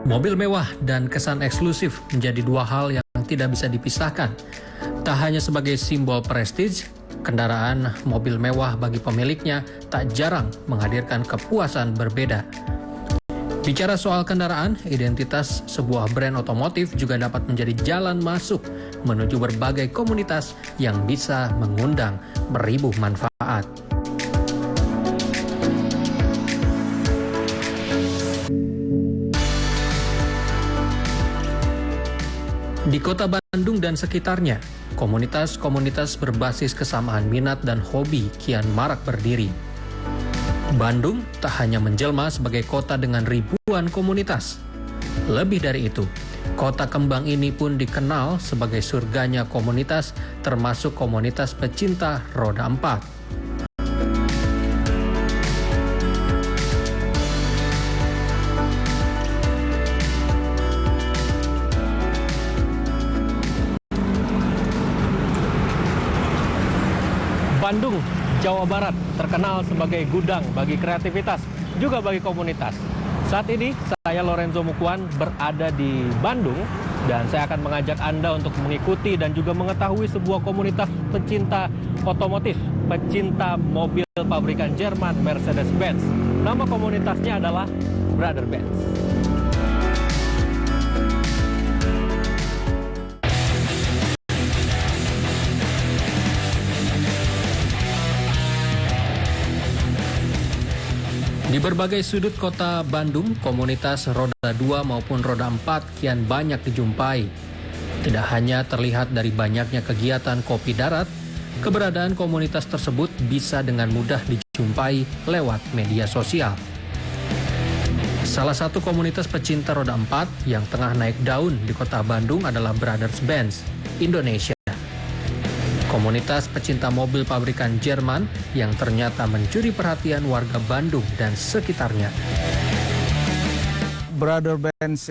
Mobil mewah dan kesan eksklusif menjadi dua hal yang tidak bisa dipisahkan. Tak hanya sebagai simbol prestis, kendaraan mobil mewah bagi pemiliknya tak jarang menghadirkan kepuasan berbeda. Bicara soal kendaraan, identitas sebuah brand otomotif juga dapat menjadi jalan masuk menuju berbagai komunitas yang bisa mengundang beribu manfaat. Di kota Bandung dan sekitarnya, komunitas-komunitas berbasis kesamaan minat dan hobi kian marak berdiri. Bandung tak hanya menjelma sebagai kota dengan ribuan komunitas. Lebih dari itu, kota kembang ini pun dikenal sebagai surganya komunitas, termasuk komunitas pecinta roda 4. Bandung, Jawa Barat terkenal sebagai gudang bagi kreativitas, juga bagi komunitas. Saat ini saya Lorenzo Mukuan berada di Bandung dan saya akan mengajak Anda untuk mengikuti dan juga mengetahui sebuah komunitas pecinta otomotif, pecinta mobil pabrikan Jerman Mercedes-Benz. Nama komunitasnya adalah Brother Benz. Di berbagai sudut kota Bandung, komunitas roda 2 maupun roda 4 kian banyak dijumpai. Tidak hanya terlihat dari banyaknya kegiatan kopi darat, keberadaan komunitas tersebut bisa dengan mudah dijumpai lewat media sosial. Salah satu komunitas pecinta roda 4 yang tengah naik daun di kota Bandung adalah Brothers Benz Indonesia. Komunitas pecinta mobil pabrikan Jerman yang ternyata mencuri perhatian warga Bandung dan sekitarnya. Brother Benz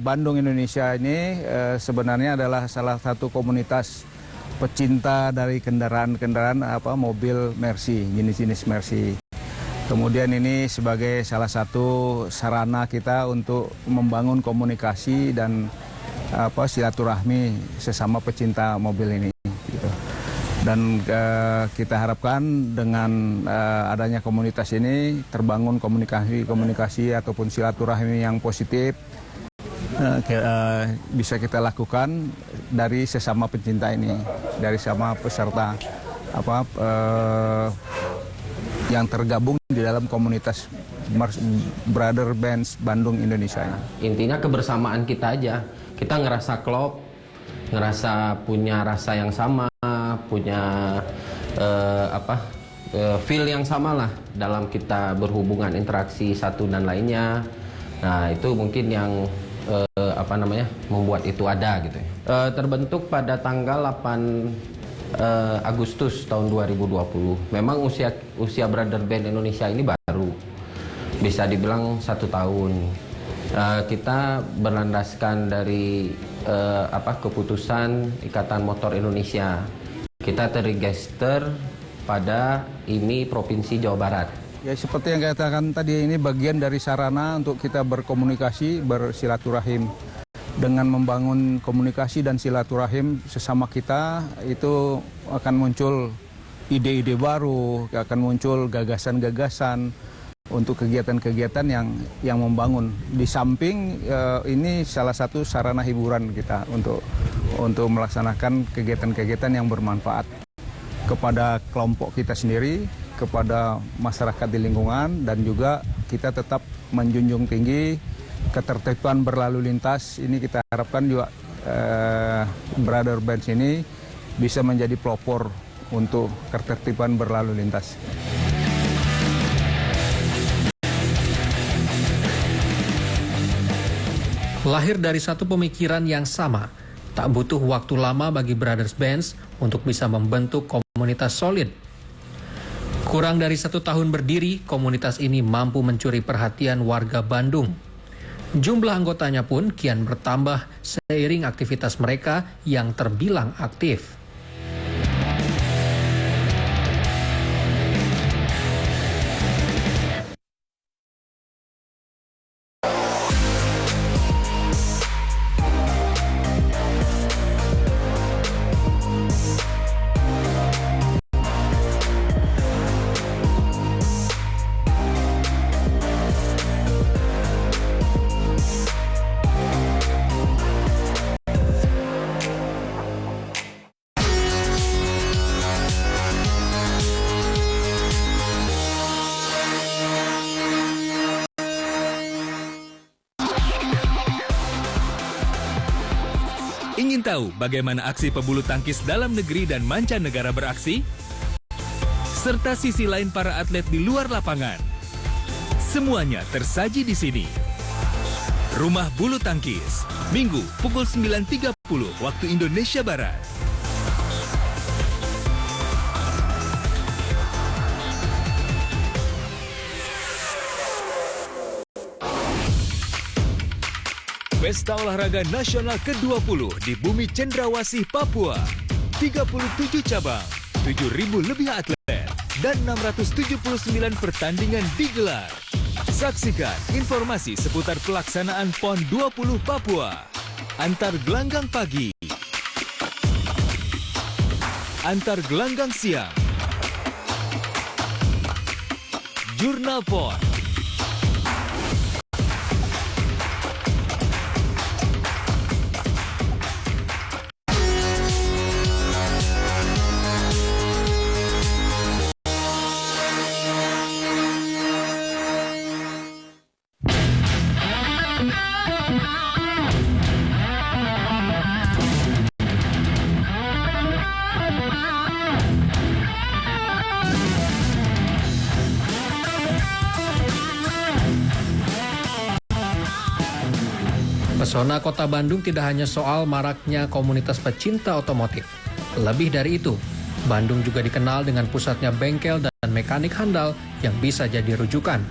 Bandung Indonesia ini sebenarnya adalah salah satu komunitas pecinta dari kendaraan-kendaraan mobil Mercy, jenis-jenis Mercy. Kemudian ini sebagai salah satu sarana kita untuk membangun komunikasi dan silaturahmi sesama pecinta mobil ini. Gitu. Dan kita harapkan dengan adanya komunitas ini terbangun komunikasi ataupun silaturahmi yang positif bisa kita lakukan dari sesama pencinta ini, dari sama peserta yang tergabung di dalam komunitas Brother Benz Bandung Indonesia. Intinya kebersamaan kita aja, kita ngerasa klop, ngerasa punya rasa yang sama, punya feel yang sama lah dalam kita berhubungan interaksi satu dan lainnya. Nah itu mungkin yang membuat itu ada gitu. Terbentuk pada tanggal 8 Agustus tahun 2020. Memang usia Brother Benz Indonesia ini baru, bisa dibilang 1 tahun. Kita berlandaskan dari keputusan Ikatan Motor Indonesia. Kita terregister pada IMI Provinsi Jawa Barat. Ya seperti yang saya katakan tadi, ini bagian dari sarana untuk kita berkomunikasi, bersilaturahim. Dengan membangun komunikasi dan silaturahim sesama kita, itu akan muncul ide-ide baru, akan muncul gagasan-gagasan untuk kegiatan-kegiatan yang membangun. Di samping ini salah satu sarana hiburan kita untuk melaksanakan kegiatan-kegiatan yang bermanfaat kepada kelompok kita sendiri, kepada masyarakat di lingkungan, dan juga kita tetap menjunjung tinggi ketertiban berlalu lintas. Ini kita harapkan juga Brother Benz ini bisa menjadi pelopor untuk ketertiban berlalu lintas. Lahir dari satu pemikiran yang sama, tak butuh waktu lama bagi Brothers Benz untuk bisa membentuk komunitas solid. Kurang dari 1 tahun berdiri, komunitas ini mampu mencuri perhatian warga Bandung. Jumlah anggotanya pun kian bertambah seiring aktivitas mereka yang terbilang aktif. Ingin tahu bagaimana aksi pebulu tangkis dalam negeri dan mancanegara beraksi? Serta sisi lain para atlet di luar lapangan. Semuanya tersaji di sini. Rumah Bulu Tangkis, Minggu pukul 9.30 waktu Indonesia Barat. Pesta Olahraga Nasional ke-20 di Bumi Cendrawasih, Papua. 37 cabang, 7.000 lebih atlet, dan 679 pertandingan digelar. Saksikan informasi seputar pelaksanaan PON 20 Papua. Antar gelanggang pagi, antar gelanggang siang, Jurnal PON. Pesona Kota Bandung tidak hanya soal maraknya komunitas pecinta otomotif. Lebih dari itu, Bandung juga dikenal dengan pusatnya bengkel dan mekanik handal yang bisa jadi rujukan.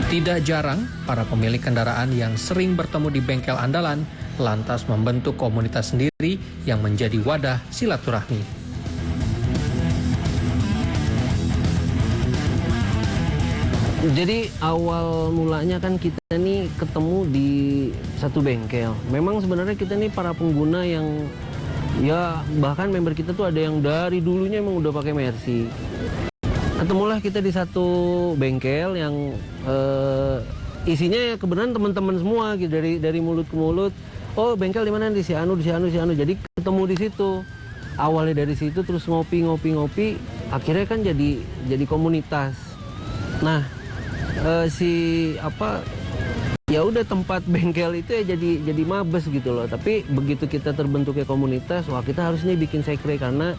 Tidak jarang, para pemilik kendaraan yang sering bertemu di bengkel andalan lantas membentuk komunitas sendiri yang menjadi wadah silaturahmi. Jadi awal mulanya kan kita nih ketemu di satu bengkel. Memang sebenarnya kita nih para pengguna yang ya bahkan member kita tuh ada yang dari dulunya emang udah pakai Mercy. Ketemulah kita di satu bengkel yang isinya ya kebenaran teman-teman semua gitu dari mulut ke mulut. Oh bengkel di mana di si Anu. Jadi ketemu di situ. Awalnya dari situ terus ngopi. Akhirnya kan jadi komunitas. Nah ya udah tempat bengkel itu ya jadi mabes gitu loh. Tapi begitu kita terbentuknya komunitas, wah kita harus nih bikin sekre karena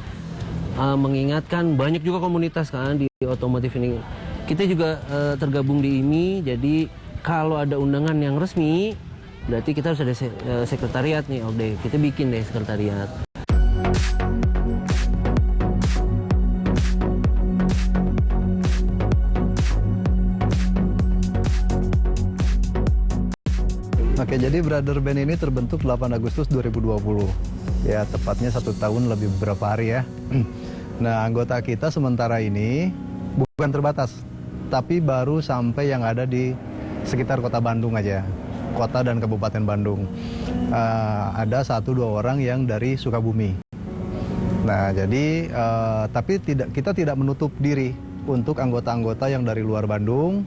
mengingatkan banyak juga komunitas kan di otomotif ini. Kita juga tergabung di IMI, jadi kalau ada undangan yang resmi berarti kita harus ada sekretariat nih. Oke, kita bikin deh sekretariat. Oke, jadi Brother Band ini terbentuk 8 Agustus 2020. Ya, tepatnya 1 tahun lebih beberapa hari ya. Nah, anggota kita sementara ini bukan terbatas, tapi baru sampai yang ada di sekitar kota Bandung aja. Kota dan Kabupaten Bandung. Ada 1-2 orang yang dari Sukabumi. Nah, jadi tapi kita tidak menutup diri untuk anggota-anggota yang dari luar Bandung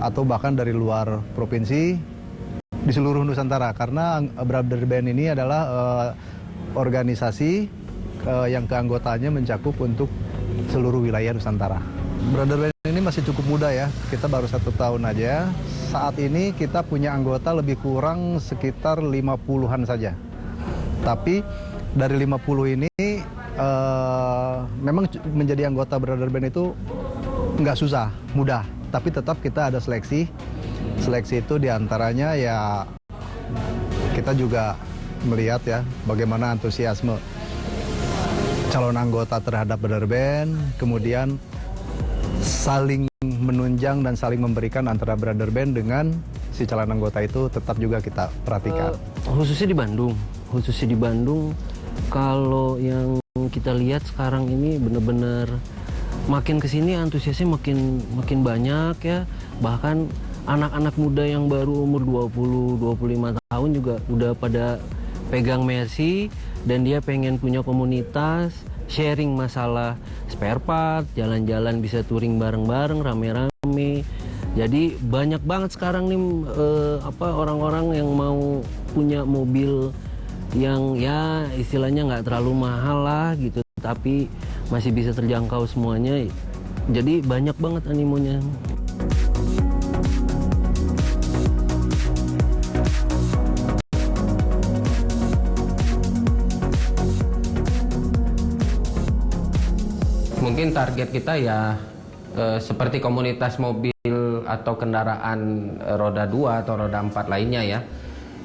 atau bahkan dari luar provinsi di seluruh Nusantara, karena Brother Band ini adalah organisasi yang keanggotaannya mencakup untuk seluruh wilayah Nusantara. Brother Band ini masih cukup muda ya, kita baru 1 tahun aja. Saat ini kita punya anggota lebih kurang sekitar 50-an saja. Tapi dari 50 ini memang menjadi anggota Brother Band itu nggak susah, mudah. Tapi tetap kita ada seleksi. Seleksi itu diantaranya ya kita juga melihat ya bagaimana antusiasme calon anggota terhadap Brother Band, kemudian saling menunjang dan saling memberikan antara Brother Band dengan si calon anggota itu tetap juga kita perhatikan. Khususnya di Bandung, kalau yang kita lihat sekarang ini benar-benar makin kesini antusiasnya makin banyak ya, bahkan anak-anak muda yang baru umur 20-25 tahun juga udah pada pegang Mercy dan dia pengen punya komunitas, sharing masalah spare part, jalan-jalan bisa touring bareng-bareng, rame-rame. Jadi banyak banget sekarang nih orang-orang yang mau punya mobil yang ya istilahnya nggak terlalu mahal lah gitu, tapi masih bisa terjangkau semuanya. Jadi banyak banget animonya. mungkin target kita ya seperti komunitas mobil atau kendaraan roda 2 atau roda 4 lainnya ya.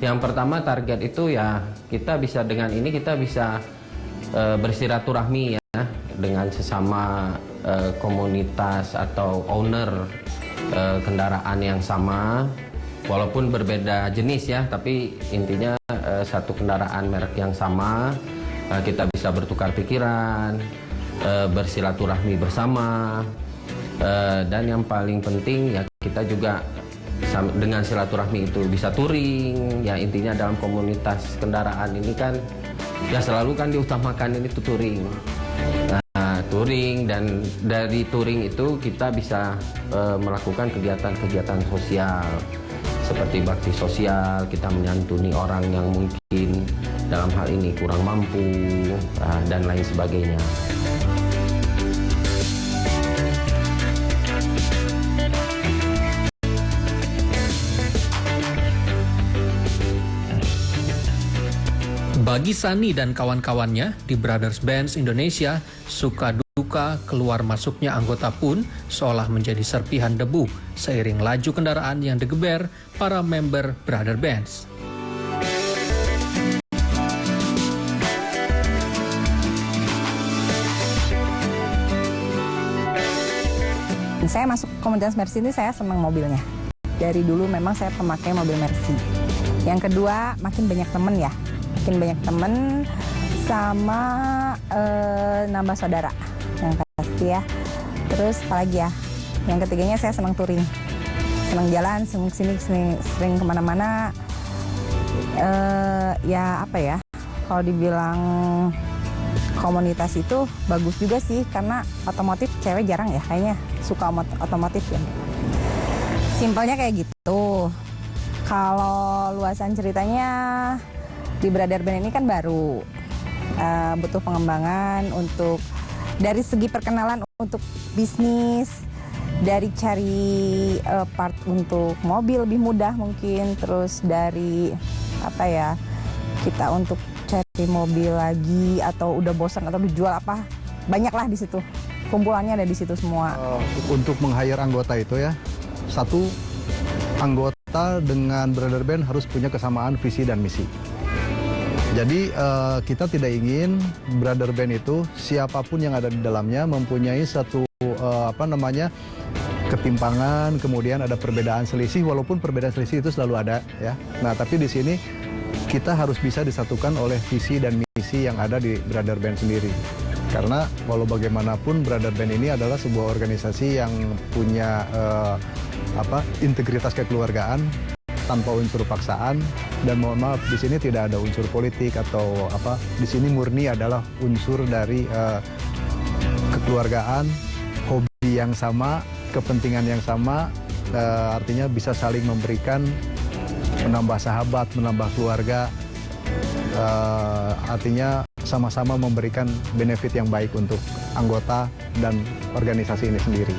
Yang pertama target itu ya kita bisa dengan ini kita bisa bersilaturahmi ya dengan sesama komunitas atau owner kendaraan yang sama, walaupun berbeda jenis ya, tapi intinya satu kendaraan merek yang sama. Kita bisa bertukar pikiran, bersilaturahmi bersama, dan yang paling penting ya kita juga dengan silaturahmi itu bisa touring. Ya intinya dalam komunitas kendaraan ini kan ya selalu kan diutamakan ini tuh touring. Touring, dan dari touring itu kita bisa melakukan kegiatan-kegiatan sosial seperti bakti sosial, kita menyantuni orang yang mungkin dalam hal ini kurang mampu dan lain sebagainya. Bagi Sani dan kawan-kawannya di Brothers Bands Indonesia, suka duka keluar masuknya anggota pun seolah menjadi serpihan debu seiring laju kendaraan yang digeber para member Brother Bands. Saya masuk komunitas Mercy ini saya senang mobilnya. Dari dulu memang saya pemakai mobil Mercy. Yang kedua, makin banyak temen ya. Makin banyak temen sama nambah saudara yang pasti ya. Terus apalagi ya, yang ketiganya saya senang touring, senang jalan, sering kemana-mana. Ya apa ya, kalau dibilang komunitas itu bagus juga sih, karena otomotif cewek jarang ya kayaknya suka otomotif ya. Simpelnya kayak gitu. Kalau luasan ceritanya di Brother Band ini kan baru, butuh pengembangan untuk dari segi perkenalan untuk bisnis, dari cari part untuk mobil lebih mudah mungkin, terus dari apa ya, kita untuk cari mobil lagi atau udah bosan atau dijual apa, banyaklah di situ, kumpulannya ada di situ semua. Untuk meng-hire anggota itu ya, satu, anggota dengan Brother Band harus punya kesamaan visi dan misi. Jadi kita tidak ingin Brother Band itu siapapun yang ada di dalamnya mempunyai satu ketimpangan, kemudian ada perbedaan selisih, walaupun perbedaan selisih itu selalu ada ya. Nah, tapi di sini kita harus bisa disatukan oleh visi dan misi yang ada di Brother Band sendiri. Karena walau bagaimanapun Brother Band ini adalah sebuah organisasi yang punya integritas kekeluargaan tanpa unsur paksaan, dan mohon maaf di sini tidak ada unsur politik atau apa. Di sini murni adalah unsur dari kekeluargaan, hobi yang sama, kepentingan yang sama, artinya bisa saling memberikan, menambah sahabat, menambah keluarga, artinya sama-sama memberikan benefit yang baik untuk anggota dan organisasi ini sendiri.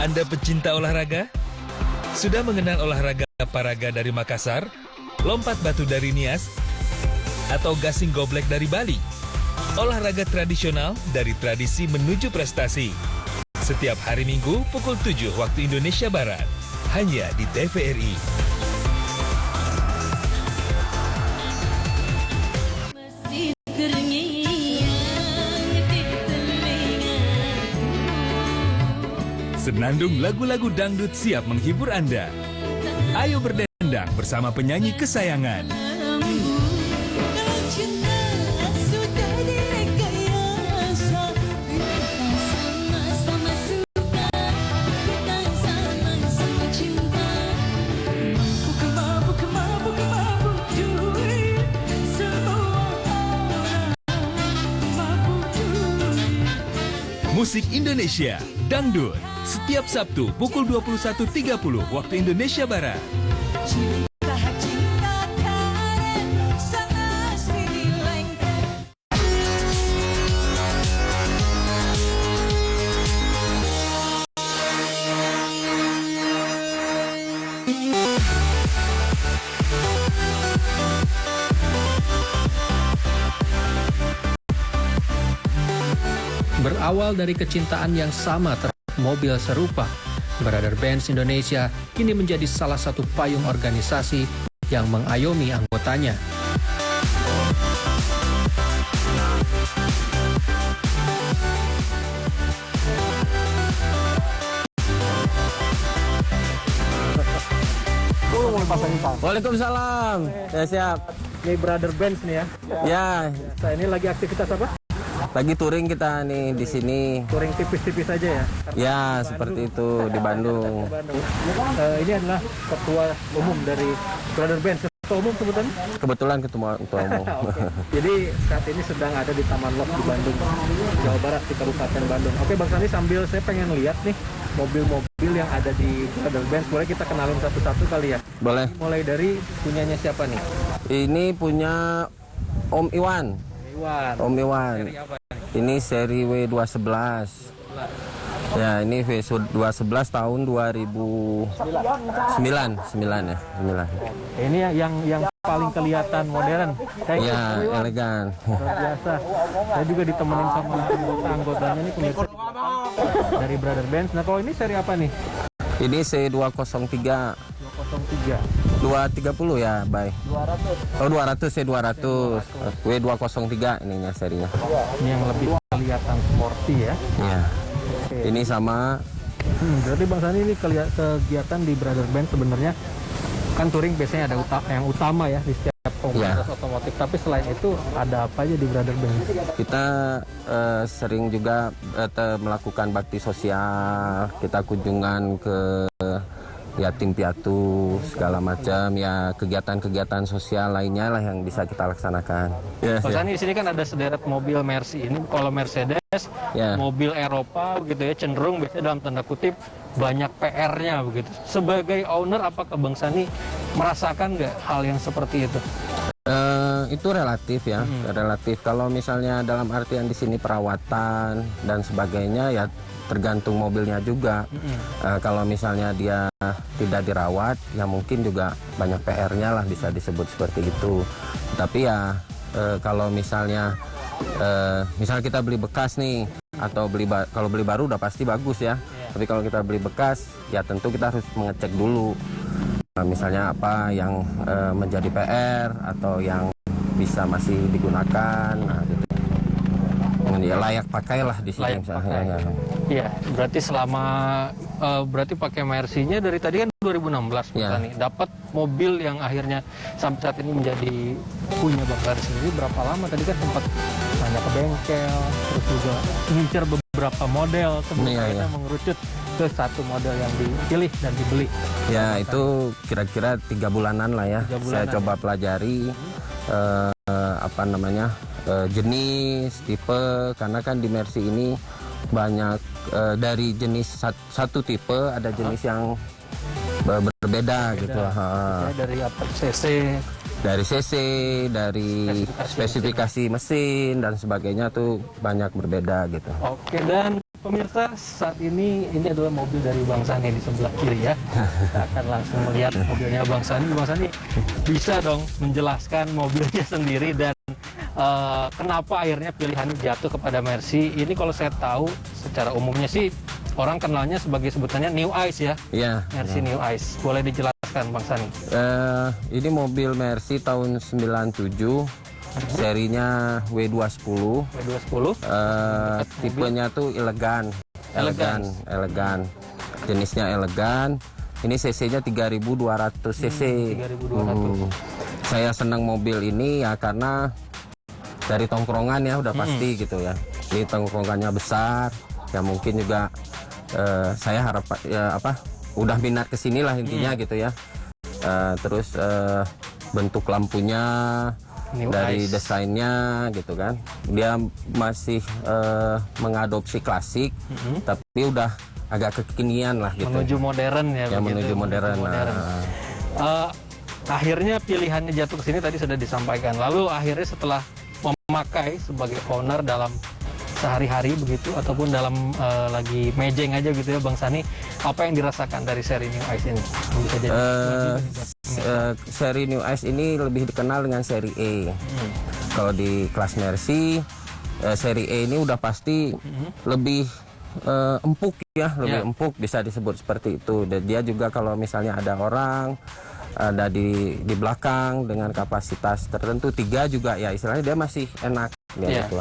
Anda pecinta olahraga? Sudah mengenal olahraga paraga dari Makassar, lompat batu dari Nias, atau gasing goblek dari Bali? Olahraga tradisional dari tradisi menuju prestasi. Setiap hari Minggu pukul 7 waktu Indonesia Barat, hanya di TVRI. Senandung lagu-lagu dangdut siap menghibur Anda. Ayo berdendang bersama penyanyi kesayangan. Musik Indonesia, Dangdut. Setiap Sabtu pukul 21.30 waktu Indonesia Barat. Berawal dari kecintaan yang sama terhadap mobil serupa, Brother Benz Indonesia kini menjadi salah satu payung organisasi yang mengayomi anggotanya. Waalaikumsalam. Ya siap. Ini Brother Benz nih ya. Ya, Nah, ini lagi aktivitas apa? lagi touring kita nih di sini. Touring tipis-tipis aja ya. Ya, seperti itu di Bandung. Ini adalah ketua umum dari Brother Benz. Ketua umum sebutannya? Kebetulan ketemu ketua umum. Oke. Jadi saat ini sedang ada di Taman Lok di Bandung, Jawa Barat, di Kabupaten Bandung. Oke Bang Sani, sambil saya pengen lihat nih mobil-mobil yang ada di Brother Benz. Boleh kita kenalin satu-satu kali ya? Boleh. Mulai dari punyanya siapa nih? Ini punya Om Iwan. Iwan. Om Iwan. Seri apa? Ini seri W211. Ya, ini W211 tahun 2009. 9 ya, 9. Ini yang paling kelihatan modern. Ya, elegan. Luar biasa. Saya juga ditemenin sama anggotanya nih, pemirsa dari Brother Benz. Nah, kalau ini seri apa nih? Ini C203. 203. 230 ya, Bay. 200. Oh, 200 C200. W203 ininya serinya. Ini yang lebih kelihatan sporty ya. Ya. Ini sama. Berarti Bang Sani ini kegiatan di Brother Benz sebenarnya kan touring biasanya ada yang utama ya di setiap komunitas otomotif. Tapi selain itu ada apa aja di Brother Benz? Kita sering juga melakukan bakti sosial. Kita kunjungan ke yatim piatu segala macam ya, kegiatan-kegiatan sosial lainnya lah yang bisa kita laksanakan. Bang Sani di sini kan ada sederet mobil Mercy. Ini kalau Mercedes mobil Eropa begitu ya, cenderung biasanya dalam tanda kutip banyak PR-nya begitu. Sebagai owner, apakah Bang Sani merasakan nggak hal yang seperti itu? Itu relatif ya, relatif. Kalau misalnya dalam artian di sini perawatan dan sebagainya ya tergantung mobilnya juga. Kalau misalnya dia tidak dirawat, ya mungkin juga banyak PR-nya lah, bisa disebut seperti itu. Tapi ya kalau misalnya kita beli bekas nih, atau kalau beli baru udah pasti bagus ya. Tapi kalau kita beli bekas, ya tentu kita harus mengecek dulu. Misalnya apa yang menjadi PR atau yang bisa masih digunakan, nah gitu. Ya layak pakai lah di sini misalnya. Iya, berarti selama berarti pakai Mercy-nya dari tadi kan 2016 nih. Dapat mobil yang akhirnya sampai saat ini menjadi punya Bang Sani sendiri berapa lama? Tadi kan sempat nanya ke bengkel, terus juga ngincer beberapa model sebelum akhirnya mengerucut ke satu model yang dipilih dan dibeli. Ya, itu kira-kira 3 bulanan lah ya. Saya coba pelajari jenis, tipe, karena kan di Mercy ini banyak dari jenis satu tipe ada jenis yang berbeda gitu. Dari apa, CC, dari spesifikasi mesin dan sebagainya tuh banyak berbeda gitu. Oke, dan pemirsa, saat ini adalah mobil dari Bang Sani di sebelah kiri ya. Kita akan langsung melihat mobilnya Bang Sani. Bang Sani bisa dong menjelaskan mobilnya sendiri dan kenapa akhirnya pilihannya jatuh kepada Mercy. Ini kalau saya tahu secara umumnya sih orang kenalnya sebagai sebutannya New Ice ya. Iya. Mercy New Ice. Boleh dijelaskan Bang Sani? Ini mobil Mercy tahun 97. Serinya W210. Tipenya tuh elegan. Jenisnya elegan. Ini cc-nya 3200 cc. 3200. Saya senang mobil ini ya karena dari tongkrongan ya udah pasti gitu ya. Ini tongkrongannya besar. Ya mungkin juga saya harap udah minat kesini lah intinya gitu ya. Terus bentuk lampunya New dari Ice. desainnya gitu kan. Dia masih mengadopsi klasik, tapi udah agak kekinian lah gitu. Menuju modern ya. Ya, begitu, menuju modern. Akhirnya pilihannya jatuh ke sini tadi sudah disampaikan. Lalu akhirnya setelah memakai sebagai owner dalam sehari-hari begitu ataupun dalam lagi mejeng aja gitu ya Bang Sani, apa yang dirasakan dari seri New Ice ini? Bisa jadi Seri New Ice ini lebih dikenal dengan seri E. Kalau di kelas Mercy, seri E ini udah pasti lebih empuk ya, lebih empuk bisa disebut seperti itu. Dan dia juga kalau misalnya ada orang ada di belakang dengan kapasitas tertentu 3 juga ya istilahnya dia masih enak ya. Gitu.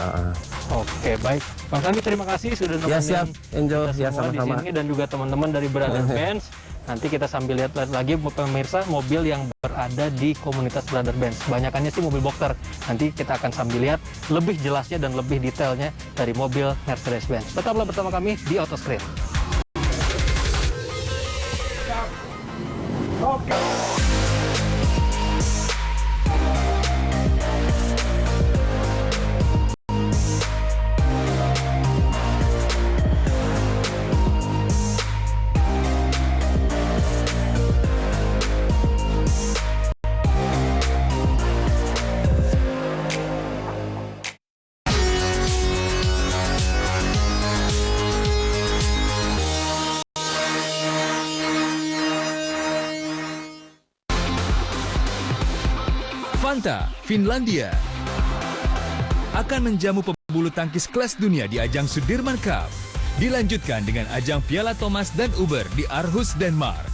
Oke, baik. Bang Sani terima kasih sudah nemenin Ya siap, enjoy ya semua sama-sama. di sini dan juga teman-teman dari Brother Benz. Nanti kita sambil lihat lagi pemirsa mobil yang berada di komunitas Brother Benz. Kebanyakannya sih mobil boxer. Nanti kita akan sambil lihat lebih jelasnya dan lebih detailnya dari mobil Mercedes-Benz. Tetaplah bersama kami di Autoscreen. Fanta, Finlandia akan menjamu pebulu tangkis kelas dunia di ajang Sudirman Cup. Dilanjutkan dengan ajang Piala Thomas dan Uber di Aarhus, Denmark.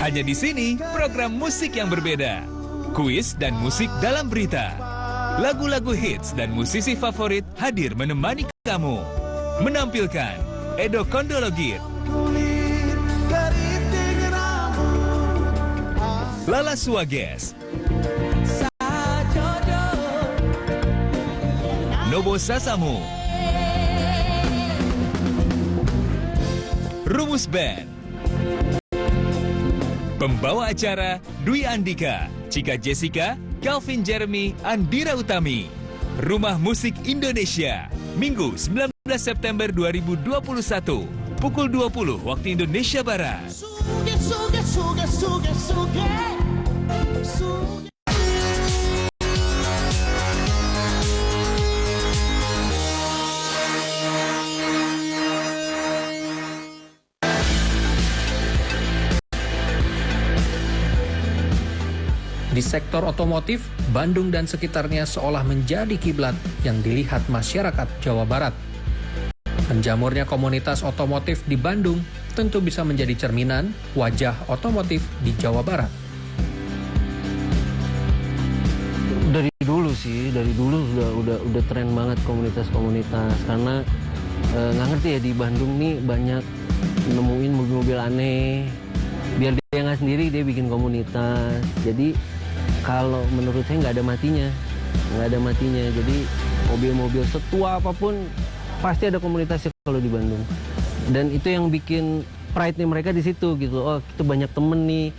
Hanya di sini program musik yang berbeda. Kuis dan musik dalam berita. Lagu-lagu hits dan musisi favorit hadir menemani kamu. Menampilkan Edo Kondologir, Lala Suages, Nobo Sasamu, Rumus Band. Pembawa acara Dwi Andika, Cika Jessica, Calvin Jeremy, Andira Utami. Rumah Musik Indonesia, Minggu 19 September 2021, pukul 20 waktu Indonesia Barat. Di sektor otomotif, Bandung dan sekitarnya seolah menjadi kiblat yang dilihat masyarakat Jawa Barat. Menjamurnya komunitas otomotif di Bandung tentu bisa menjadi cerminan wajah otomotif di Jawa Barat. Dari dulu sih, udah tren banget komunitas-komunitas karena nggak ngerti ya di Bandung nih banyak nemuin mobil-mobil aneh. Biar dia nggak sendiri dia bikin komunitas. Jadi kalau menurut saya nggak ada matinya. Jadi mobil-mobil setua apapun pasti ada komunitasnya kalau di Bandung. Dan itu yang bikin pride-nya mereka di situ gitu. Oh kita banyak temen nih.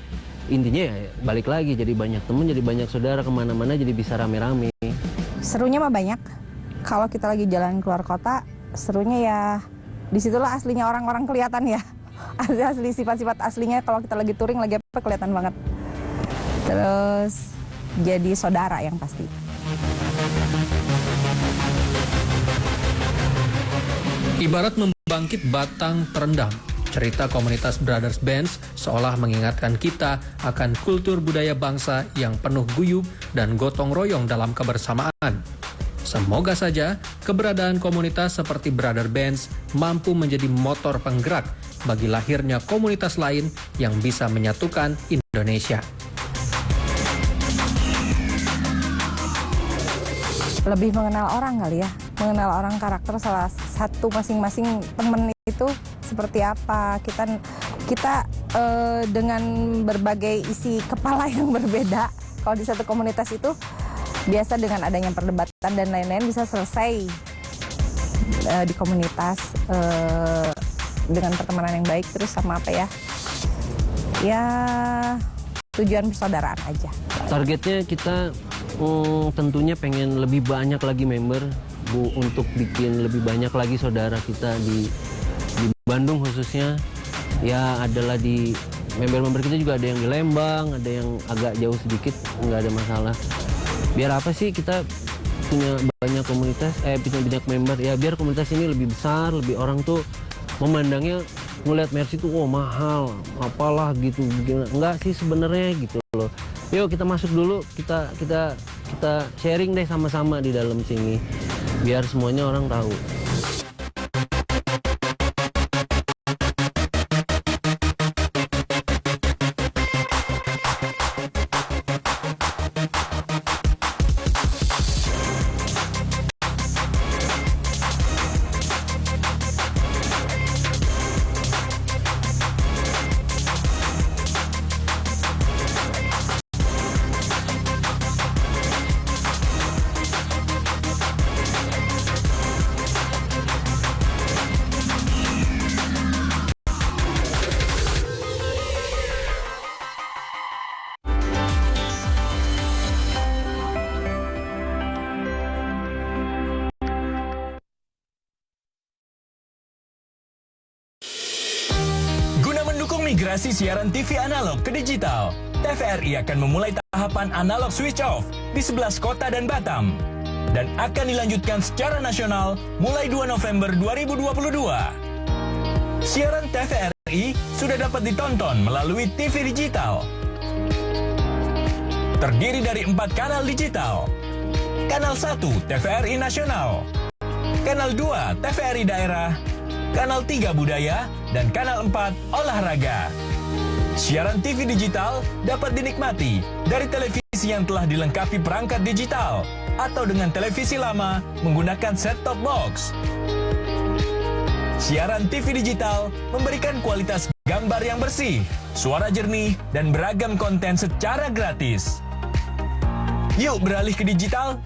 Intinya ya balik lagi jadi banyak temen, jadi banyak saudara kemana-mana jadi bisa rame-rame. Serunya mah banyak. Kalau kita lagi jalan keluar kota, serunya ya disitulah aslinya orang-orang kelihatan ya. Asli sifat-sifat aslinya kalau kita lagi touring lagi apa kelihatan banget. Terus jadi saudara yang pasti. Ibarat membangkit batang terendam, cerita komunitas Brothers Benz seolah mengingatkan kita akan kultur budaya bangsa yang penuh guyub dan gotong royong dalam kebersamaan. Semoga saja keberadaan komunitas seperti Brother Benz mampu menjadi motor penggerak bagi lahirnya komunitas lain yang bisa menyatukan Indonesia. Lebih mengenal orang kali ya, mengenal orang karakter salah satu masing-masing temen itu seperti apa. Kita dengan berbagai isi kepala yang berbeda, kalau di satu komunitas itu biasa dengan adanya perdebatan dan lain-lain bisa selesai di komunitas dengan pertemanan yang baik, terus sama apa ya tujuan persaudaraan aja. Targetnya kita tentunya pengen lebih banyak lagi member, Bu, untuk bikin lebih banyak lagi saudara kita di Bandung khususnya. Ya adalah di member-member kita juga ada yang di Lembang, ada yang agak jauh sedikit, nggak ada masalah. Biar apa sih kita punya banyak komunitas, punya banyak member, ya biar komunitas ini lebih besar, lebih orang tuh memandangnya, ngeliat Mercy tuh mahal, apalah gitu. Enggak sih sebenarnya gitu loh. Yuk kita masuk dulu, kita sharing deh sama-sama di dalam sini, biar semuanya orang tahu. Migrasi siaran TV analog ke digital, TVRI akan memulai tahapan analog switch off di 11 kota dan Batam dan akan dilanjutkan secara nasional mulai 2 November 2022. Siaran TVRI sudah dapat ditonton melalui TV digital. Terdiri dari 4 kanal digital. Kanal 1 TVRI Nasional, Kanal 2 TVRI Daerah, Kanal 3 Budaya, dan Kanal 4 Olahraga. Siaran TV digital dapat dinikmati dari televisi yang telah dilengkapi perangkat digital atau dengan televisi lama menggunakan set-top box. Siaran TV digital memberikan kualitas gambar yang bersih, suara jernih, dan beragam konten secara gratis. Yuk beralih ke digital.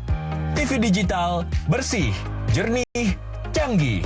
TV digital bersih, jernih, canggih.